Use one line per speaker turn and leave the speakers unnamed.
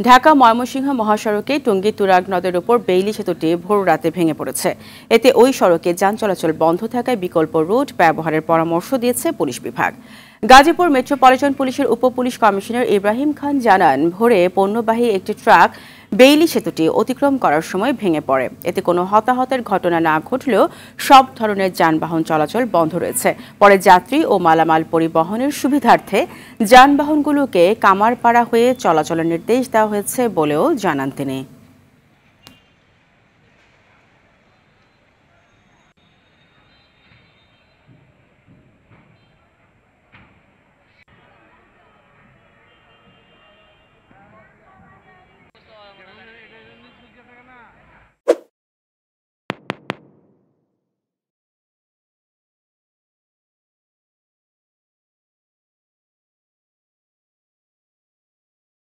ঢাকা ময়মনসিংহ মহাসড়কে টঙ্গী-তুরাগ নদের উপর বেইলি সেতুটি ভোর রাতে ভেঙে পড়েছে। এতে ওই সড়কে যান চলাচল বন্ধ থাকায় বিকল্প রুট ব্যবহারের পরামর্শ দিয়েছে পুলিশ বিভাগ। গাজীপুর মেট্রোপলিটন পুলিশের উপপুলিশ কমিশনার ইব্রাহিম খান জানান, ভোরে পণ্যবাহী একটি ট্রাক বেইলি সেতুটি অতিক্রম করার সময় ভেঙে পড়ে। এতে কোনো হতাহতের ঘটনা না ঘটলেও সব ধরনের যানবাহন চলাচল বন্ধ রয়েছে। পরে যাত্রী ও মালামাল পরিবহনের সুবিধার্থে যানবাহনগুলোকে কামারপাড়া হয়ে চলাচলের নির্দেশ দেওয়া হয়েছে বলেও জানান তিনি।